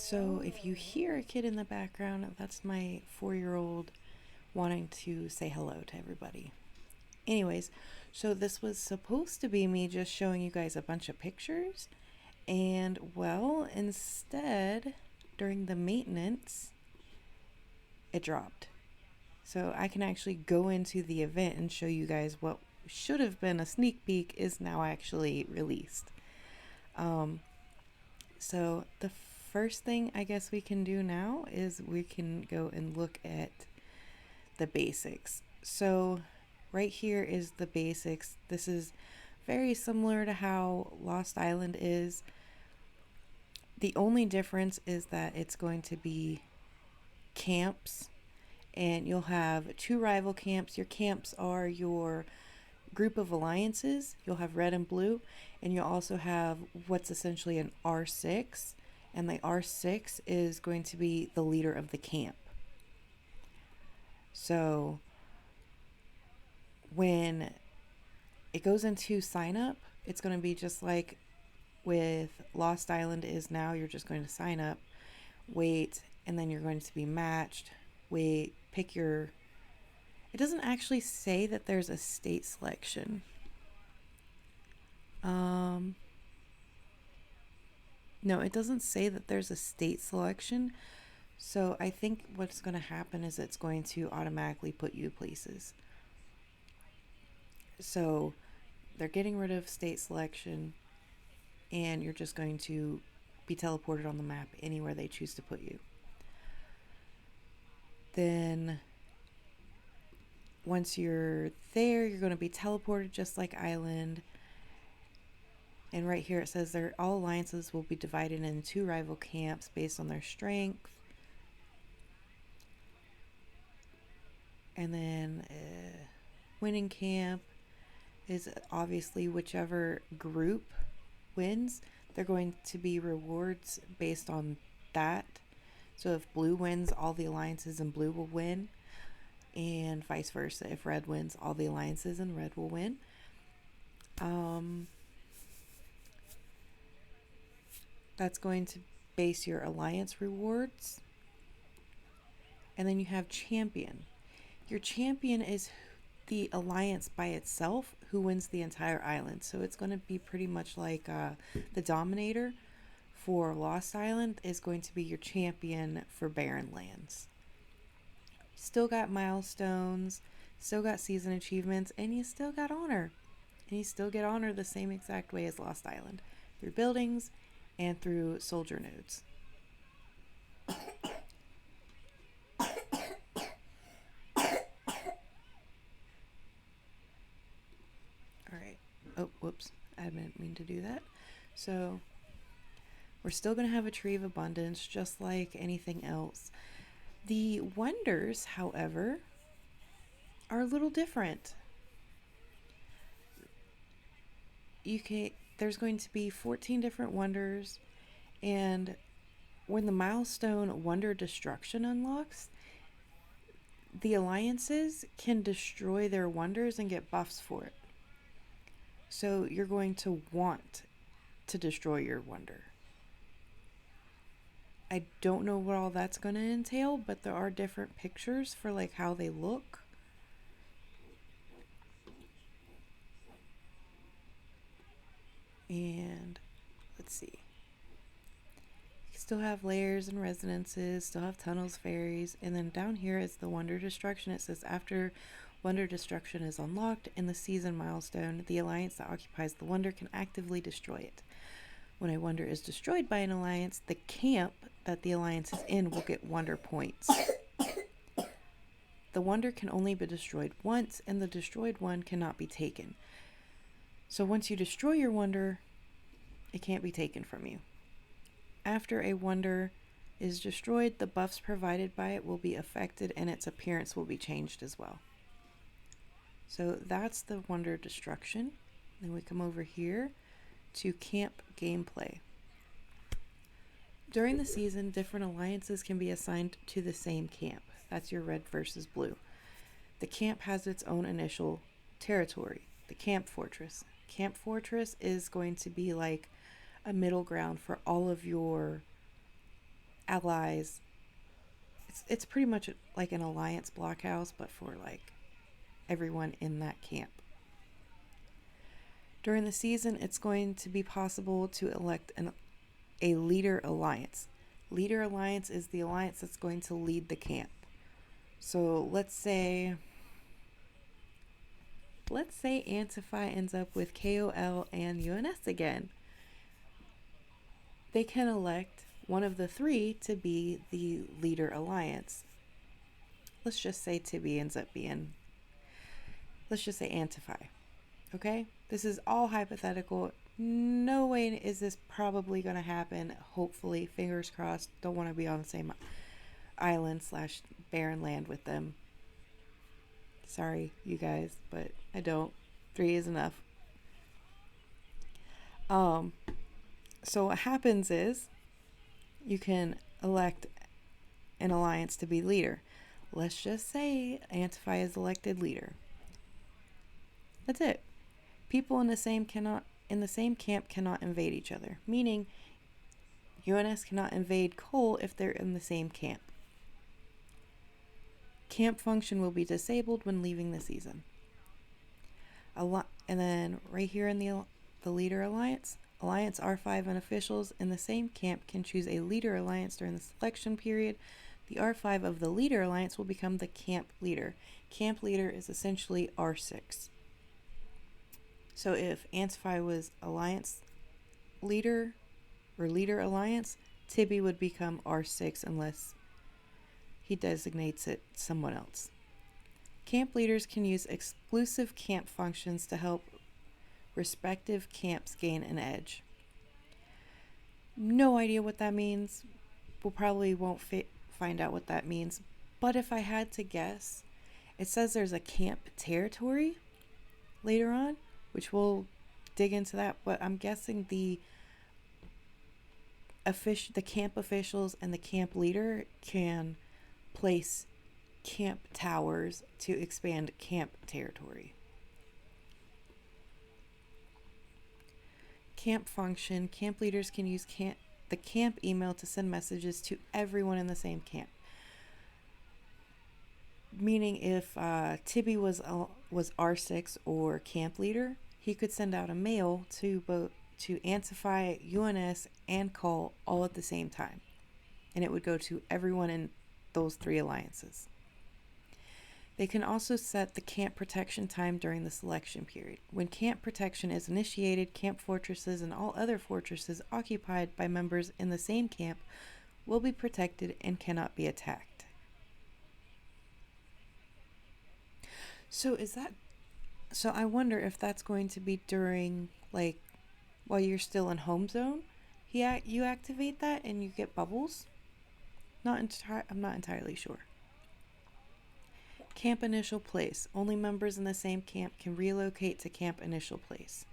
So if you hear a kid in the background, that's my 4-year-old wanting to say hello to everybody. Anyways, so this was supposed to be me just showing you guys a bunch of pictures. And well, instead, during the maintenance, it dropped. So I can actually go into the event and show you guys what should have been a sneak peek is now actually released. So the first thing I guess we can do now is we can go and look at the basics. So right here is the basics. This is very similar to how Lost Island is. The only difference is that it's going to be camps, and you'll have 2 rival camps. Your camps are your group of alliances. You'll have red and blue, and you'll also have what's essentially an R6, and the R6 is going to be the leader of the camp. So when it goes into sign up, it's going to be just like with Lost Island is now. You're just going to sign up, wait, and then you're going to be matched. Wait, pick your... It doesn't actually say that there's a state selection. No, it doesn't say that there's a state selection. So I think what's going to happen is it's going to automatically put you places. So they're getting rid of state selection, and you're just going to be teleported on the map anywhere they choose to put you. Then once you're there, you're going to be teleported just like Island. And right here it says all alliances will be divided into 2 rival camps based on their strength. And then winning camp is obviously whichever group wins. They're going to be rewards based on that. So if blue wins, all the alliances in blue will win. And vice versa. If red wins, all the alliances in red will win. That's going to base your alliance rewards. And then you have champion. Your champion is the alliance by itself who wins the entire island. So it's going to be pretty much like the Dominator for Lost Island is going to be your champion for Barren Lands. Still got milestones, still got season achievements, and you still got honor. And you still get honor the same exact way as Lost Island, through buildings and through soldier nodes. Alright. Oh, whoops. I didn't mean to do that. So, we're still going to have a tree of abundance, just like anything else. The wonders, however, are a little different. There's going to be 14 different wonders, and when the milestone Wonder Destruction unlocks, the alliances can destroy their wonders and get buffs for it. So you're going to want to destroy your wonder. I don't know what all that's going to entail, but there are different pictures for like how they look. And let's see. You still have layers and residences, still have tunnels, ferries, and then down here is the Wonder Destruction. It says after Wonder Destruction is unlocked in the season milestone, the alliance that occupies the wonder can actively destroy it. When a wonder is destroyed by an alliance, the camp that the alliance is in will get wonder points. The wonder can only be destroyed once, and the destroyed one cannot be taken. So once you destroy your wonder, it can't be taken from you. After a wonder is destroyed, the buffs provided by it will be affected, and its appearance will be changed as well. So that's the Wonder Destruction. Then we come over here to camp gameplay. During the season, different alliances can be assigned to the same camp. That's your red versus blue. The camp has its own initial territory, the camp fortress. Camp fortress is going to be like a middle ground for all of your allies. It's pretty much like an alliance blockhouse, but for like everyone in that camp. During the season, it's going to be possible to elect a leader alliance. Leader alliance is the alliance that's going to lead the camp. So let's say Antifi ends up with KOL and UNS again. They can elect one of the three to be the leader alliance. Let's just say Tibby ends up being, let's just say Antifi. Okay? This is all hypothetical. No way is this probably going to happen. Hopefully, fingers crossed. Don't want to be on the same island / barren land with them. Sorry, you guys, but I don't. 3 is enough. So what happens is you can elect an alliance to be leader. Let's just say Antifi is elected leader. That's it. People in the same camp cannot invade each other, meaning UNS cannot invade Cole if they're in the same camp. Camp function will be disabled when leaving the season. And then right here in the leader alliance R5 and officials in the same camp can choose a leader alliance during the selection period. The R5 of the leader alliance will become the camp leader. Camp leader is essentially R6. So if Antifi was alliance leader or leader alliance, Tibby would become R6 unless he designates it someone else. Camp leaders can use exclusive camp functions to help respective camps gain an edge. No idea what that means. We'll probably won't find out what that means. But if I had to guess, it says there's a camp territory later on, which we'll dig into that. But I'm guessing the camp officials and the camp leader can place camp towers to expand camp territory. Camp function. Camp leaders can use the camp email to send messages to everyone in the same camp. Meaning if Tibby was R6 or camp leader, he could send out a mail to Antifi, UNS, and Call all at the same time. And it would go to everyone in those 3 alliances. They can also set the camp protection time during the selection period. When camp protection is initiated, camp fortresses and all other fortresses occupied by members in the same camp will be protected and cannot be attacked. So I wonder if that's going to be during, like, while you're still in home zone, you activate that and you get bubbles? I'm not entirely sure. Camp initial place. Only members in the same camp can relocate to camp initial place.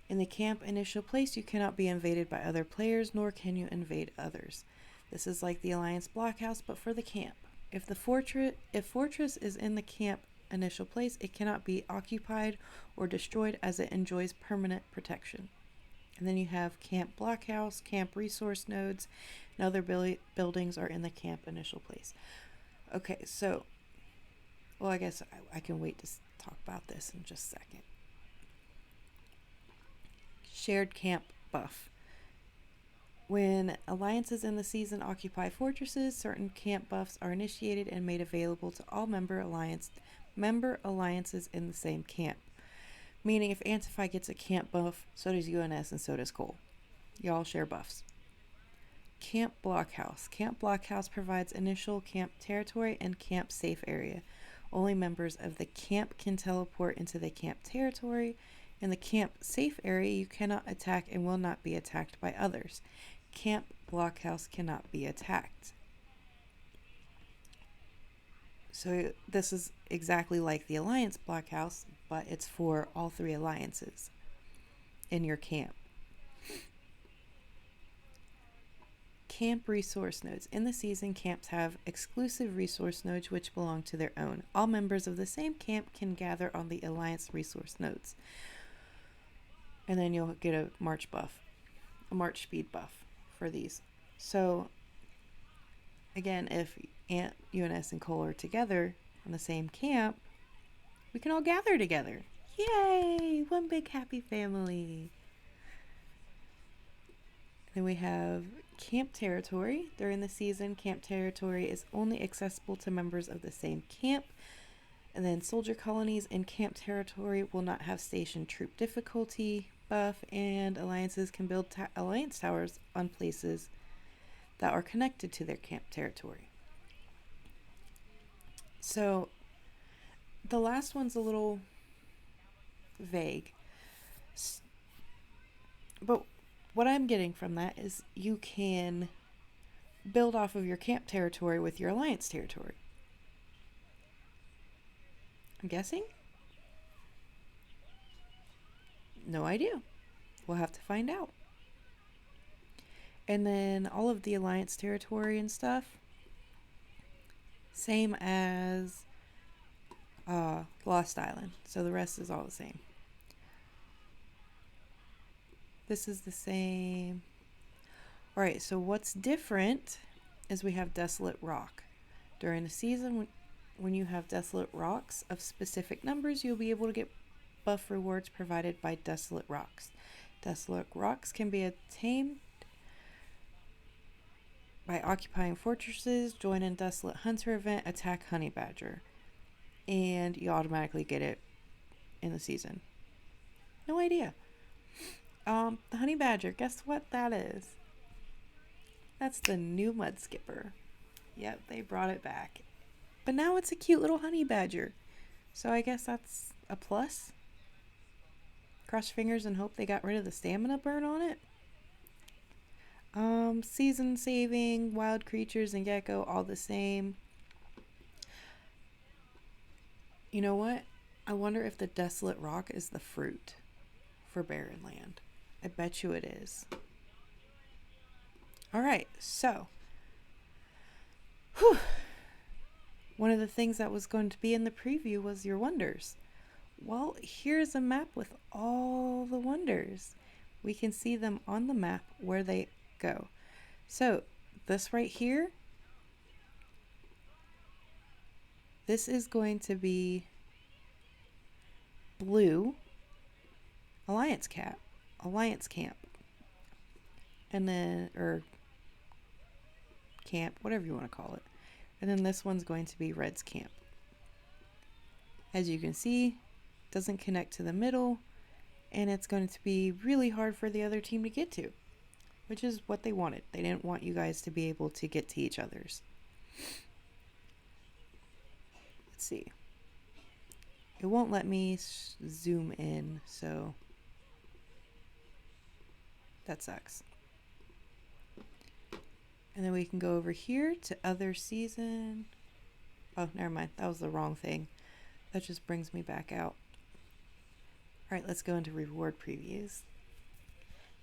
In the camp initial place, you cannot be invaded by other players, nor can you invade others. This is like the Alliance blockhouse, but for the camp. If fortress is in the camp initial place, it cannot be occupied or destroyed as it enjoys permanent protection. And then you have camp blockhouse, camp resource nodes, and other buildings are in the camp initial place. Okay, so, well, I guess I can wait to talk about this in just a second. Shared camp buff. When alliances in the season occupy fortresses, certain camp buffs are initiated and made available to all member alliances in the same camp. Meaning if Antifi gets a camp buff, so does UNS and so does Cole. Y'all share buffs. Camp blockhouse. Camp blockhouse provides initial camp territory and camp safe area. Only members of the camp can teleport into the camp territory. In the camp safe area, you cannot attack and will not be attacked by others. Camp blockhouse cannot be attacked. So this is exactly like the Alliance blockhouse, but it's for all 3 alliances in your camp. Camp resource nodes. In the season, camps have exclusive resource nodes which belong to their own. All members of the same camp can gather on the Alliance resource nodes. And then you'll get a march speed buff for these. So again, if Ant, UNS, and Cole are together on the same camp, we can all gather together. Yay! One big happy family. Then we have camp territory. During the season, camp territory is only accessible to members of the same camp. And then soldier colonies in camp territory will not have station troop difficulty buff, and alliances can build alliance towers on places that are connected to their camp territory. So the last one's a little vague, but what I'm getting from that is you can build off of your camp territory with your alliance territory. I'm guessing? No idea. We'll have to find out. And then all of the alliance territory and stuff, same as Lost Island. So the rest is all the same. This is the same. All right, so what's different is we have Desolate Rock. During the season, when you have Desolate Rocks of specific numbers, you'll be able to get buff rewards provided by Desolate Rocks. Desolate Rocks can be attained by occupying fortresses, join in Desolate Hunter event, attack Honey Badger. And you automatically get it in the season. No idea. The Honey Badger, guess what that is? That's the new Mud Skipper. Yep, they brought it back. But now it's a cute little Honey Badger. So I guess that's a plus. Cross fingers and hope they got rid of the stamina burn on it. Season saving, wild creatures, and gecko, all the same. You know what? I wonder if the Desolate Rock is the fruit for Barren Land. I bet you it is. Alright, so. Whew. One of the things that was going to be in the preview was your wonders. Well, here's a map with all the wonders. We can see them on the map where they go. So, this right here, this is going to be blue Alliance Camp. And then, or camp, whatever you want to call it. And then this one's going to be Red's camp. As you can see, doesn't connect to the middle, and it's going to be really hard for the other team to get to, which is what they wanted. They didn't want you guys to be able to get to each other's. Let's see. It won't let me zoom in, so that sucks. And then we can go over here to other season. Oh, never mind. That was the wrong thing. That just brings me back out. All right, let's go into reward previews.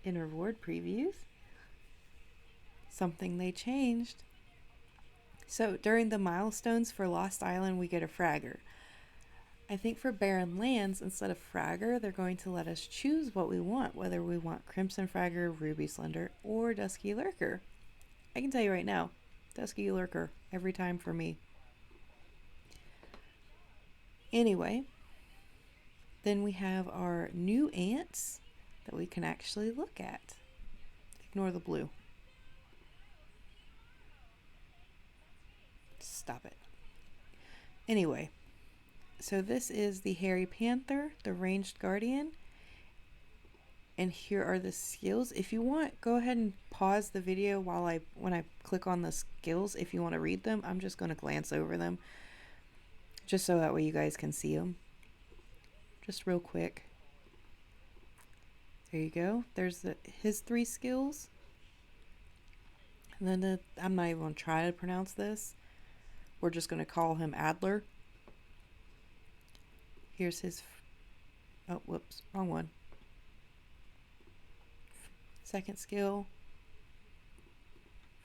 In reward previews, something they changed. So during the milestones for Lost Island, we get a fragger. I think for Barren Lands, instead of fragger, they're going to let us choose what we want, whether we want Crimson Fragger, Ruby Slender, or Dusky Lurker. I can tell you right now, Dusky Lurker, every time for me. Anyway, then we have our new ants that we can actually look at. Ignore the blue. Stop it. Anyway, so this is the Hairy Panther, the Ranged Guardian. And here are the skills. If you want, go ahead and pause the video when I click on the skills. If you want to read them, I'm just going to glance over them, just so that way you guys can see them. Just real quick. There you go. There's his 3 skills. And then I'm not even going to try to pronounce this. We're just going to call him Adler. Here's his... Oh, whoops. Wrong one. 2nd skill.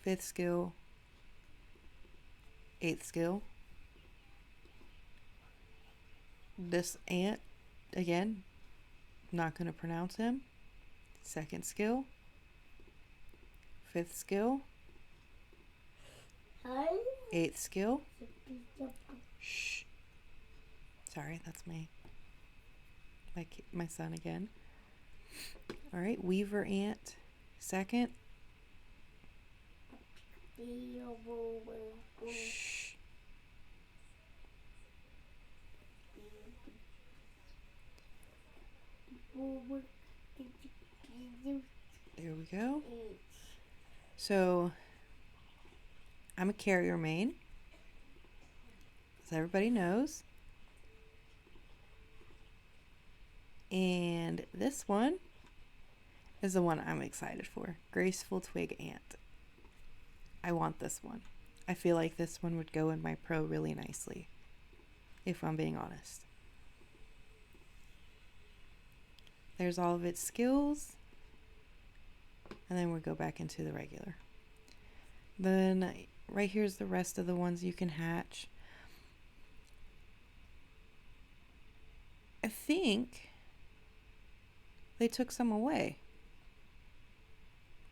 5th skill. 8th skill. This ant, again, not going to pronounce him. 2nd skill. 5th skill. 8th skill. Shh. Sorry, that's my son again. All right, Weaver Ant, 2nd. Shh. There we go. So I'm a carrier main, as everybody knows. And this one is the one I'm excited for. Graceful Twig Ant. I want this one. I feel like this one would go in my pro really nicely, if I'm being honest. There's all of its skills. And then we'll go back into the regular. Then right here's the rest of the ones you can hatch. I think they took some away.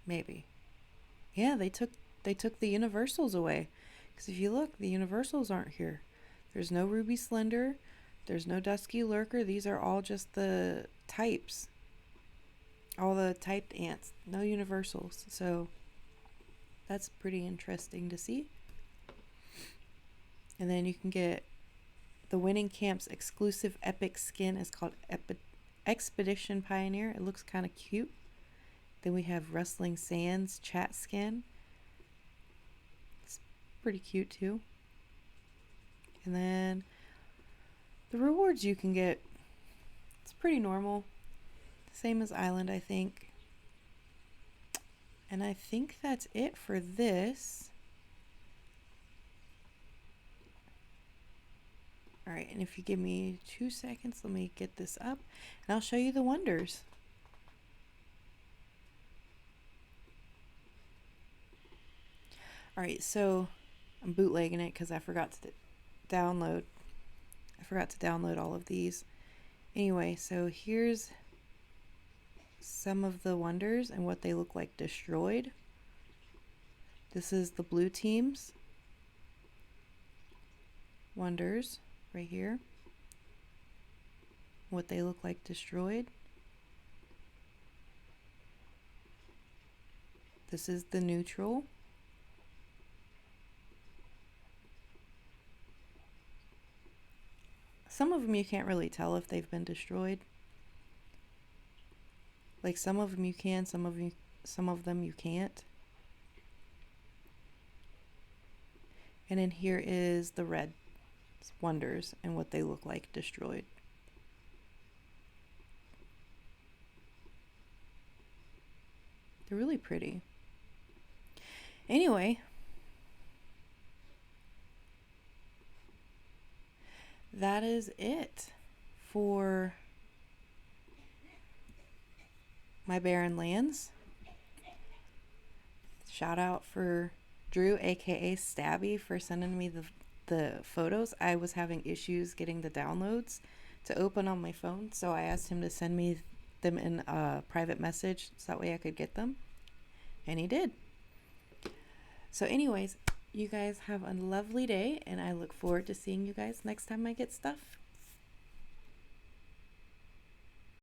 Maybe. Yeah, they took the universals away. Because if you look, the universals aren't here. There's no Ruby Slender. There's no Dusky Lurker. These are all just the types. All the typed ants. No universals. So that's pretty interesting to see. And then you can get the Winning Camp's exclusive epic skin. Is called Expedition Pioneer. It looks kind of cute. Then we have Rustling Sands chat skin. It's pretty cute too. And then the rewards you can get, it's pretty normal. Same as Island, I think. And I think that's it for this. All right, and if you give me 2 seconds, let me get this up and I'll show you the wonders. All right, so I'm bootlegging it because I forgot to download. I forgot to download all of these. Anyway, so here's some of the wonders and what they look like destroyed. This is the blue team's wonders right here. What they look like destroyed. This is the neutral. Some of them you can't really tell if they've been destroyed. Like some of them you can, some of them you can't. And then here is the red wonders and what they look like destroyed. They're really pretty. Anyway, that is it for my Barren Lands. Shout out for Drew, aka Stabby, for sending me the photos. I was having issues getting the downloads to open on my phone, so I asked him to send me them in a private message so that way I could get them, and he did. So anyways, you guys have a lovely day, and I look forward to seeing you guys next time I get stuff.